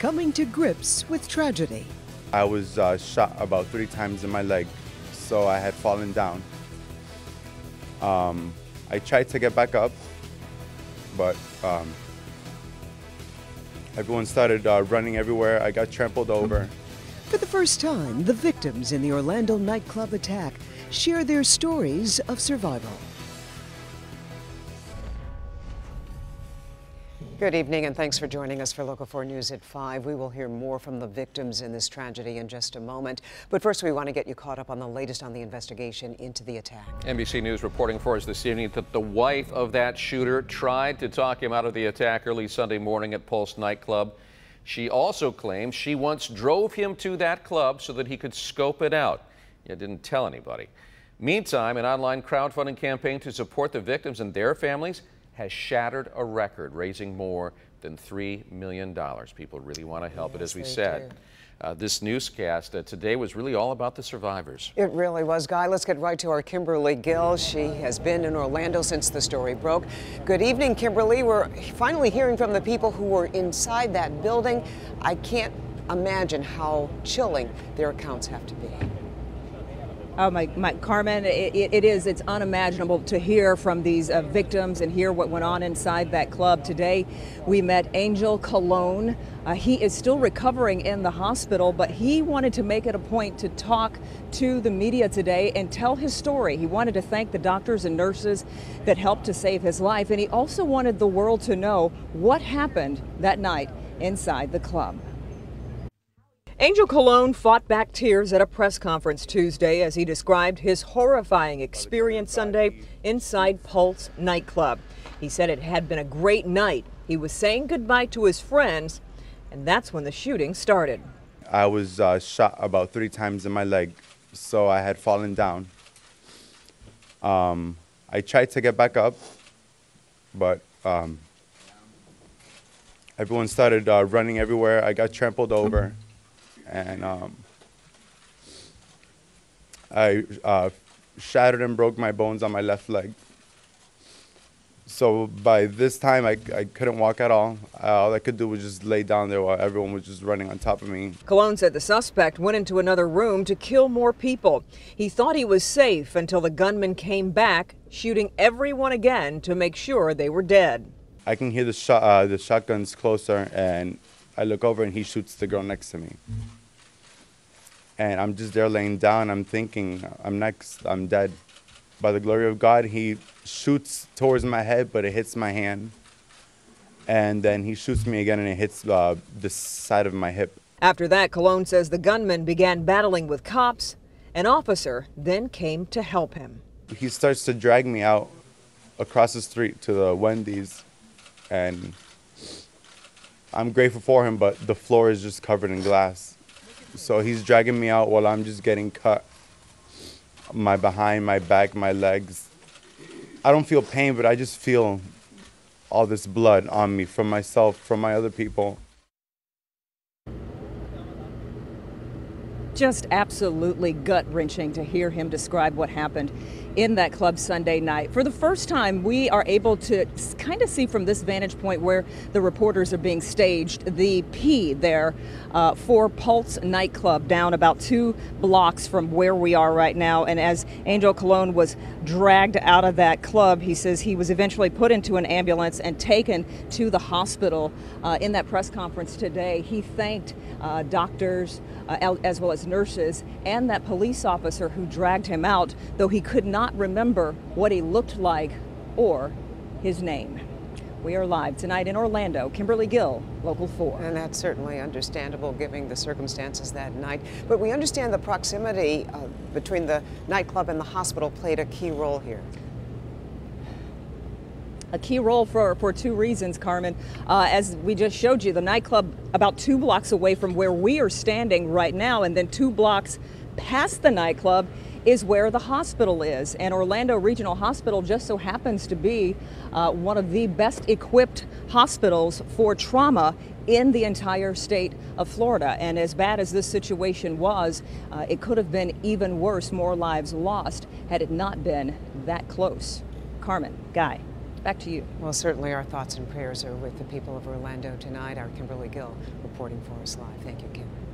coming to grips with tragedy. I was shot about 3 times in my leg, so I had fallen down. I tried to get back up, but everyone started running everywhere. I got trampled over. For the first time, the victims in the Orlando nightclub attack share their stories of survival. Good evening, and thanks for joining us for Local 4 News at 5. We will hear more from the victims in this tragedy in just a moment. But first, we want to get you caught up on the latest on the investigation into the attack. NBC News reporting for us this evening that the wife of that shooter tried to talk him out of the attack early Sunday morning at Pulse nightclub. She also claims she once drove him to that club so that he could scope it out, yet didn't tell anybody. Meantime, an online crowdfunding campaign to support the victims and their families has shattered a record, raising more than $3 million. People really want to help. But as we said, this newscast today was really all about the survivors. It really was, Guy. Let's get right to our Kimberly Gill. She has been in Orlando since the story broke. Good evening, Kimberly. We're finally hearing from the people who were inside that building. I can't imagine how chilling their accounts have to be. Oh, my Carmen, it's unimaginable to hear from these victims and hear what went on inside that club. Today, we met Angel Colon. He is still recovering in the hospital, but he wanted to make it a point to talk to the media today and tell his story. He wanted to thank the doctors and nurses that helped to save his life, and he also wanted the world to know what happened that night inside the club. Angel Colon fought back tears at a press conference Tuesday as he described his horrifying experience Sunday inside Pulse nightclub. He said it had been a great night. He was saying goodbye to his friends, and that's when the shooting started. I was shot about 3 times in my leg, so I had fallen down. I tried to get back up, but everyone started running everywhere. I got trampled over. And I shattered and broke my bones on my left leg. So by this time, I couldn't walk at all. All I could do was just lay down there while everyone was just running on top of me. Colon said the suspect went into another room to kill more people. He thought he was safe until the gunman came back, shooting everyone again to make sure they were dead. I can hear the shotguns closer, and I look over and he shoots the girl next to me. And I'm just there laying down. I'm thinking, I'm next, I'm dead. By the glory of God, he shoots towards my head, but it hits my hand. And then he shoots me again, and it hits the side of my hip. After that, Colon says the gunman began battling with cops. An officer then came to help him. He starts to drag me out across the street to the Wendy's, and I'm grateful for him, but the floor is just covered in glass. So he's dragging me out while I'm just getting cut. My behind, my back, my legs. I don't feel pain, but I just feel all this blood on me from myself, from my other people. Just absolutely gut-wrenching to hear him describe what happened in that club Sunday night. For the first time, we are able to kind of see from this vantage point where the reporters are being staged, the P there for Pulse nightclub down about 2 blocks from where we are right now. And as Angel Colon was dragged out of that club, he says he was eventually put into an ambulance and taken to the hospital. In that press conference today, he thanked doctors as well as nurses and that police officer who dragged him out, though he could not remember what he looked like or his name. We are live tonight in Orlando. Kimberly Gill, Local 4. And that's certainly understandable given the circumstances that night. But we understand the proximity between the nightclub and the hospital played a key role here. A key role for 2 reasons, Carmen. As we just showed you, the nightclub about 2 blocks away from where we are standing right now, and then 2 blocks past the nightclub is where the hospital is. And Orlando Regional Hospital just so happens to be one of the best equipped hospitals for trauma in the entire state of Florida. And as bad as this situation was, it could have been even worse, more lives lost, had it not been that close. Carmen, Guy. Back to you. Well, certainly our thoughts and prayers are with the people of Orlando tonight. Our Kimberly Gill reporting for us live. Thank you, Kim.